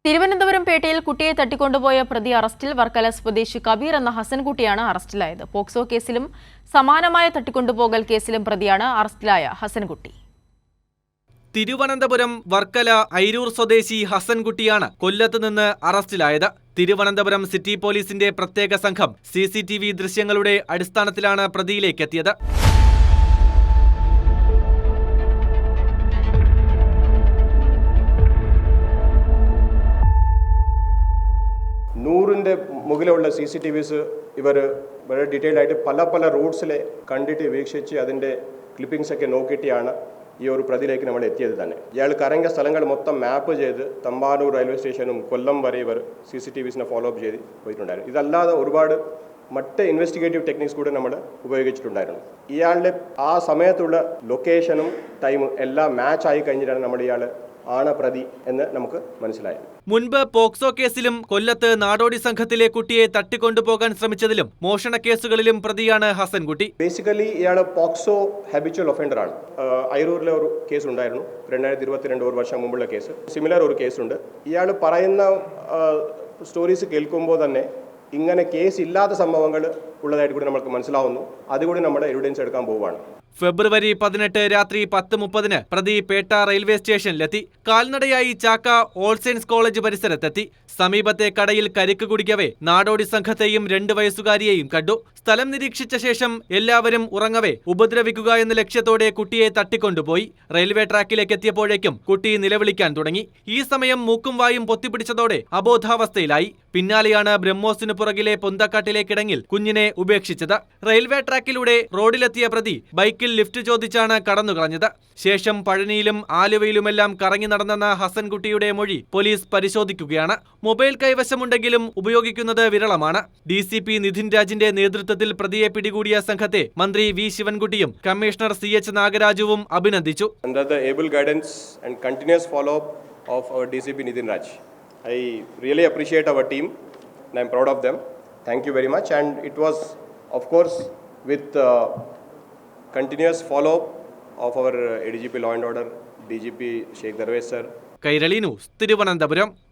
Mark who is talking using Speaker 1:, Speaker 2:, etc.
Speaker 1: തിരുവനന്തപുരം പേട്ടയിൽ കുട്ടിയെ തട്ടിക്കൊണ്ടുപോയ പ്രതി അറസ്റ്റിൽ. വർക്കല സ്വദേശി കബീർ എന്ന ഹസൻകുട്ടിയാണ് അറസ്റ്റിലായത്. പോക്സോ കേസിലും സമാനമായ തട്ടിക്കൊണ്ടുപോകൽ കേസിലും പ്രതിയാണ് അറസ്റ്റിലായ ഹസൻകുട്ടി.
Speaker 2: തിരുവനന്തപുരം വർക്കല ഐരൂർ സ്വദേശി ഹസൻകുട്ടിയാണ് കൊല്ലത്ത് നിന്ന് അറസ്റ്റിലായത്. തിരുവനന്തപുരം സിറ്റി പോലീസിന്റെ പ്രത്യേക സംഘം CCTV ദൃശ്യങ്ങളുടെ അടിസ്ഥാനത്തിലാണ് പ്രതിയിലേക്കെത്തിയത്.
Speaker 3: നൂറിൻ്റെ മുകളിലുള്ള CCTVs ഇവർ വളരെ ഡീറ്റെയിൽഡ് ആയിട്ട് പല റൂട്ട്സിലെ കണ്ടിട്ട് വീക്ഷിച്ച് അതിൻ്റെ ക്ലിപ്പിംഗ്സ് ഒക്കെ നോക്കിയിട്ടാണ് ഈ ഒരു പ്രതിയിലേക്ക് നമ്മൾ എത്തിയത് തന്നെ. ഇയാൾ കറങ്ങിയ സ്ഥലങ്ങൾ മൊത്തം മാപ്പ് ചെയ്ത് തമ്പാനൂർ റെയിൽവേ സ്റ്റേഷനും കൊല്ലം വരെ ഇവർ CCTVs ഫോളോ അപ്പ് ചെയ്ത് പോയിട്ടുണ്ടായിരുന്നു. ഇതല്ലാതെ ഒരുപാട് മറ്റ് ഇൻവെസ്റ്റിഗേറ്റീവ് ടെക്നിക്സ് കൂടെ നമ്മൾ ഉപയോഗിച്ചിട്ടുണ്ടായിരുന്നു. ഇയാളുടെ ആ സമയത്തുള്ള ലൊക്കേഷനും ടൈമും എല്ലാം മാച്ച് ആയി കഴിഞ്ഞിട്ടാണ് നമ്മൾ ഇയാൾ ആണ് പ്രതി എന്ന് നമുക്ക് മനസ്സിലായി.
Speaker 2: മുൻപ് പോക്സോ കേസിലും കൊല്ലത്ത് നാടോടി സംഘത്തിലെ കുട്ടിയെ തട്ടിക്കൊണ്ടുപോകാൻ ശ്രമിച്ചതിലും മോഷണ കേസുകളിലും പ്രതിയാണ് ഹസൻകുട്ടി.
Speaker 3: ബേസിക്കലി ഇയാൾ പോക്സോ ഹാബിച്വൽ ഒഫൻഡർ ആണ്. ഐരൂരിലെ ഒരു കേസ് ഉണ്ടായിരുന്നു, 2022 ഒരു വർഷം മുമ്പുള്ള കേസ്. സിമിലർ ഒരു കേസുണ്ട്. ഇയാൾ പറയുന്ന സ്റ്റോറീസ് കേൾക്കുമ്പോൾ തന്നെ ഇങ്ങനെ കേസ് ഇല്ലാത്ത സംഭവങ്ങൾ ഉള്ളതായിട്ട് കൂടി നമുക്ക് മനസ്സിലാവുന്നു. അതുകൂടി നമ്മുടെ എവിഡൻസ് എടുക്കാൻ പോവുകയാണ്.
Speaker 2: ഫെബ്രുവരി 18 രാത്രി 10:30 പ്രതി പേട്ട റെയിൽവേ സ്റ്റേഷനിലെത്തി. കാൽനടയായി ചാക്ക ഓൾ സെയിൻസ് കോളേജ് പരിസരത്തെത്തി. സമീപത്തെ കടയിൽ കരിക്ക് കുടിക്കവേ നാടോടി സംഘത്തെയും 2 വയസ്സുകാരിയെയും കണ്ടു. സ്ഥലം നിരീക്ഷിച്ച ശേഷം എല്ലാവരും ഉറങ്ങവേ ഉപദ്രവിക്കുക എന്ന ലക്ഷ്യത്തോടെ കുട്ടിയെ തട്ടിക്കൊണ്ടുപോയി. റെയിൽവേ ട്രാക്കിലേക്ക് എത്തിയപ്പോഴേക്കും കുട്ടി നിലവിളിക്കാൻ തുടങ്ങി. ഈ സമയം മൂക്കും വായും പൊത്തിപ്പിടിച്ചതോടെ അബോധാവസ്ഥയിലായി. പിന്നാലെയാണ് ബ്രഹ്മോസിന് പുറകിലെ പൊന്തക്കാട്ടിലേക്കിടങ്ങിൽ കുഞ്ഞിനെ ഉപേക്ഷിച്ചത്. റെയിൽവേ ട്രാക്കിലൂടെ റോഡിലെത്തിയ പ്രതി ബൈക്കിൽ ലിഫ്റ്റ് ചോദിച്ചാണ് കടന്നുകളഞ്ഞത്. ശേഷം പഴനിയിലും ആലുവയിലുമെല്ലാം കറങ്ങി നടന്നെന്ന ഹസൻകുട്ടിയുടെ മൊഴി പോലീസ് പരിശോധിക്കുകയാണ്. മൊബൈൽ കൈവശമുണ്ടെങ്കിലും ഉപയോഗിക്കുന്നത് വിരളമാണ്. DCP നിധിൻ രാജിന്റെ നേതൃത്വത്തിൽ പ്രതിയെ പിടികൂടിയ സംഘത്തെ മന്ത്രി V ശിവൻകുട്ടിയും കമ്മീഷണർ CH നാഗരാജുവും അഭിനന്ദിച്ചു.
Speaker 3: Under the able guidance and continuous follow-up of our DCP Nithin Raj, I really appreciate our team and I'm proud of them. Thank you very much. And it was, of course, with continuous follow-up of our ADGP Law and Order, DGP Sheikh Darwesh sir.
Speaker 2: Kairali news, Thiruvananthapuram.